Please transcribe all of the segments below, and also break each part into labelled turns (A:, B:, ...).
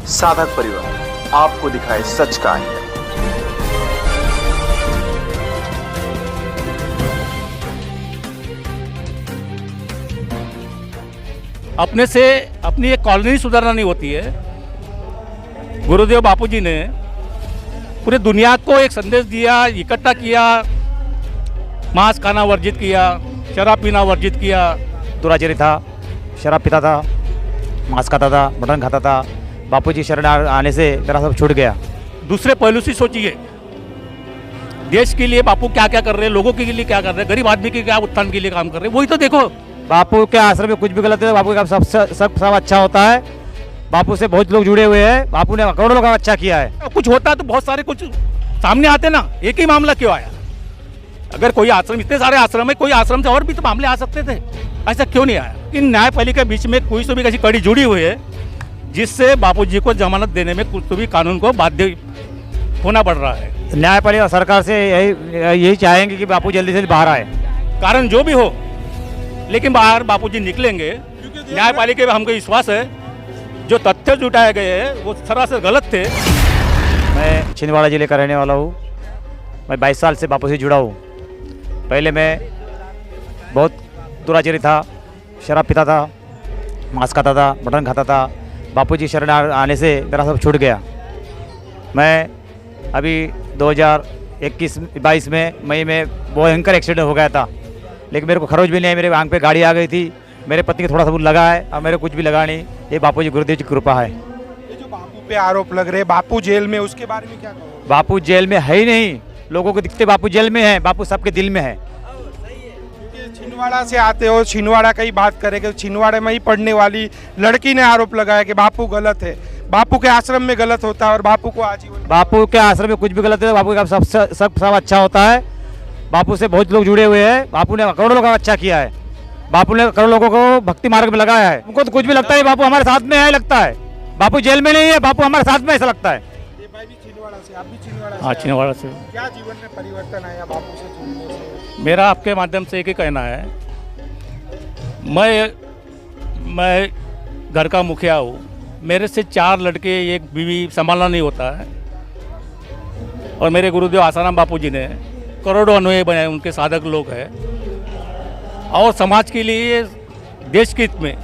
A: साधक परिवार आपको दिखाए सच का आईना।
B: अपने से अपनी एक कॉलोनी सुधारना नहीं होती है। गुरुदेव बापूजी ने पूरे दुनिया को एक संदेश दिया, इकट्ठा किया, मांस खाना वर्जित किया, शराब पीना वर्जित किया।
C: दुराचारी था, शराब पीता था, मांस खाता था, मटन खाता था। बापूजी शरण आने से मेरा सब छूट गया।
B: दूसरे पहलू से सोचिए, देश के लिए बापू क्या क्या कर रहे हैं, लोगों के लिए क्या कर रहे हैं, गरीब आदमी के क्या उत्थान के लिए काम कर रहे हैं, वही तो देखो।
C: बापू के आश्रम में कुछ भी गलत है, बापू का सब अच्छा होता है। बापू से बहुत लोग जुड़े हुए हैं। बापू ने करोड़ों लोगों का अच्छा किया है।
B: कुछ होता है तो बहुत सारे कुछ सामने आते ना। एक ही मामला क्यों आया? अगर कोई आश्रम, इतने सारे आश्रम है, कोई आश्रम से और भी तो मामले आ सकते थे, ऐसा क्यों नहीं आया? इन न्यायपालिका के बीच में कोई तो भी ऐसी कड़ी जुड़ी हुई है जिससे बापूजी को जमानत देने में कुछ तो भी कानून को बाध्य होना पड़ रहा है।
C: न्यायपालिका सरकार से यही चाहेंगे कि बापू जल्दी से बाहर आए।
B: कारण जो भी हो, लेकिन बाहर बापूजी निकलेंगे। न्यायपालिका में हमको विश्वास है, जो तथ्य जुटाए गए हैं वो सरासर गलत थे।
C: मैं छिंदवाड़ा जिले का रहने वाला हूँ। मैं 22 साल से बापू से जुड़ा हूँ। पहले मैं बहुत दुराचारी था, शराब पीता था, मांस खाता था, मटन खाता था। बापूजी शरण आने से मेरा सब छूट गया। मैं अभी 2021-22 में मई में भयंकर एक्सीडेंट हो गया था, लेकिन मेरे को खरोच भी नहीं आई। मेरे आंख पे गाड़ी आ गई थी। मेरे पत्नी को थोड़ा सा लगा है और मेरे कुछ भी लगा नहीं। ये बापूजी गुरुदेव जी की कृपा है।
D: ये जो बापू पे आरोप लग रहे, बापू जेल में, उसके बारे में क्या कहोगे?
C: बापू जेल में है ही नहीं। लोगों को दिखते बापू जेल में है, बापू सबके दिल में है।
D: छिंदवाड़ा से आते हो, छिंदवाड़ा का ही बात करें कि छिंदवाड़े में ही पढ़ने वाली लड़की ने आरोप लगाया कि बापू गलत है, बापू के आश्रम में गलत होता है और बापू को आजीवन।
C: बापू के आश्रम में कुछ भी गलत है, बापू का सब अच्छा होता है। बापू से बहुत लोग जुड़े हुए हैं। बापू ने करोड़ों लोगों का अच्छा किया है। बापू ने करोड़ों लोगों को भक्ति मार्ग में लगाया है। उनको तो कुछ भी लगता है बापू हमारे साथ में है, लगता है बापू जेल में नहीं है, बापू हमारे साथ में, ऐसा लगता है।
D: ये भाई भी छिंदवाड़ा से, आप भी छिंदवाड़ा से?
B: हाँ, छिंदवाड़ा से।
D: क्या जीवन में परिवर्तन आया बापू से जुड़ने से?
B: मेरा आपके माध्यम से एक ही कहना है, मैं घर का मुखिया हूँ। मेरे से 4 लड़के, एक बीवी संभालना नहीं होता है। और मेरे गुरुदेव आसाराम बापूजी ने करोड़ों अनुयायी बनाए, उनके साधक लोग हैं। और समाज के लिए, देश के हित में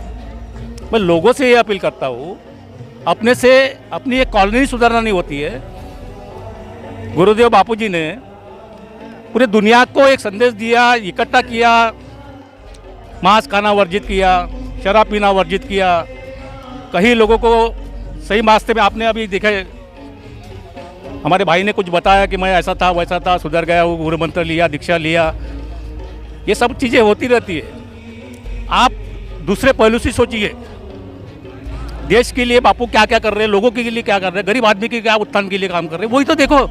B: मैं लोगों से ये अपील करता हूँ, अपने से अपनी एक कॉलोनी सुधारना नहीं होती है। गुरुदेव बापूजी ने पूरे दुनिया को एक संदेश दिया, इकट्ठा किया, मांस खाना वर्जित किया, शराब पीना वर्जित किया। कहीं लोगों को सही रास्ते में, आपने अभी देखे, हमारे भाई ने कुछ बताया कि मैं ऐसा था वैसा था, सुधर गया, वो गुरु मंत्र लिया, दीक्षा लिया। ये सब चीज़ें होती रहती है। आप दूसरे पहलू से सोचिए, देश के लिए बापू क्या क्या कर रहे हैं, लोगों के लिए क्या कर रहे हैं, गरीब आदमी के क्या उत्थान के लिए काम कर रहे हैं, वही तो देखो।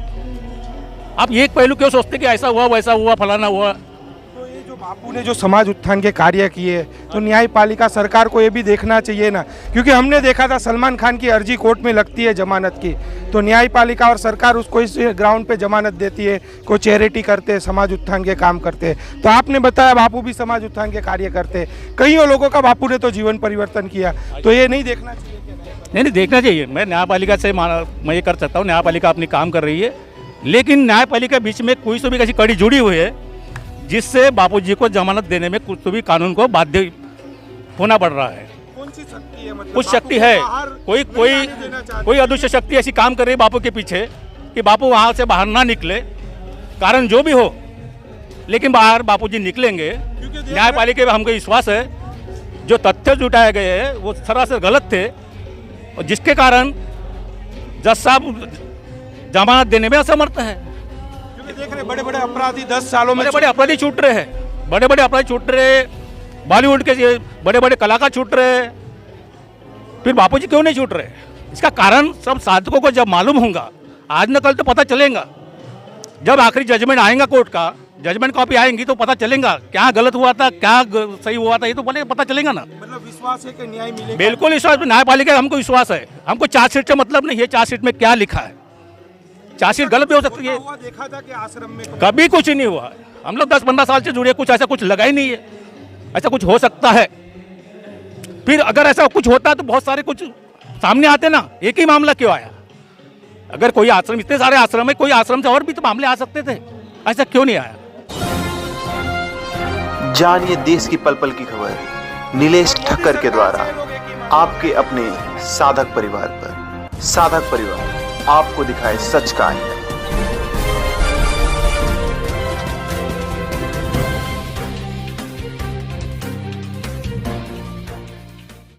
B: आप एक पहलू क्यों सोचते कि ऐसा हुआ, वैसा हुआ, फलाना हुआ?
D: तो ये जो बापू ने जो समाज उत्थान के कार्य किए, तो न्यायपालिका सरकार को ये भी देखना चाहिए ना, क्योंकि हमने देखा था सलमान खान की अर्जी कोर्ट में लगती है जमानत की, तो न्यायपालिका और सरकार उसको इस ग्राउंड पे जमानत देती है। कोई चैरिटी करते हैं, समाज उत्थान के काम करते हैं। तो आपने बताया बापू भी समाज उत्थान के कार्य करते हैं। कईयों लोगों का बापू ने तो जीवन परिवर्तन किया, तो ये नहीं देखना चाहिए क्या?
B: नहीं, देखना चाहिए। मैं न्यायपालिका से मैं ये कर सकता हूँ, न्यायपालिका अपनी काम कर रही है, लेकिन न्यायपालिका के बीच में कोई तो भी ऐसी कड़ी जुड़ी हुई है जिससे बापूजी को जमानत देने में कुछ तो भी कानून को बाध्य होना पड़ रहा है।
D: कौन सी शक्ति है? मतलब
B: कुछ शक्ति है, कोई अदृश्य शक्ति ऐसी काम कर रही है बापू के पीछे कि बापू वहाँ से बाहर ना निकले। कारण जो भी हो, लेकिन बाहर बापूजी निकलेंगे। न्यायपालिका में हमको विश्वास है, जो तथ्य जुटाए गए हैं वो सरासर गलत थे, और जिसके कारण जज साहब जमानत देने में असमर्थ है।
D: देख रहे बड़े बड़े अपराधी 10 सालों में,
B: बड़े अपराधी छूट रहे हैं, बड़े अपराधी छूट रहे हैं। बॉलीवुड के बड़े कलाकार छूट रहे हैं, फिर बापूजी क्यों नहीं छूट रहे? इसका कारण सब साधकों को जब मालूम होगा, आज न कल तो पता चलेगा। जब आखिरी जजमेंट आएगा, कोर्ट का जजमेंट कॉपी आएंगी, तो पता चलेगा क्या गलत हुआ था, क्या सही हुआ था, ये तो पता चलेगा ना।
D: मतलब विश्वास है कि न्याय मिलेगा?
B: बिल्कुल विश्वास, न्यायपालिका हमको विश्वास है। हमको चार्जशीट से मतलब नहीं है, चार्जशीट में क्या लिखा है। चार्जशीट गलत भी हो सकती है।
D: देखा था कि आश्रम में
B: कभी कुछ नहीं हुआ। हम लोग 10-15 साल से जुड़े, कुछ ऐसा कुछ लगा ही नहीं है। ऐसा कुछ हो सकता है? फिर अगर ऐसा कुछ होता है तो बहुत सारे कुछ सामने आते ना, एक ही मामला क्यों आया? अगर कोई आश्रम, इतने सारे आश्रम है, कोई आश्रम से और भी तो मामले आ सकते थे, ऐसा क्यों नहीं आया?
A: जानिए देश की पल पल की खबर नीलेश ठक्कर के द्वारा आपके अपने साधक परिवार पर। साधक परिवार आपको दिखाए सच का आईना।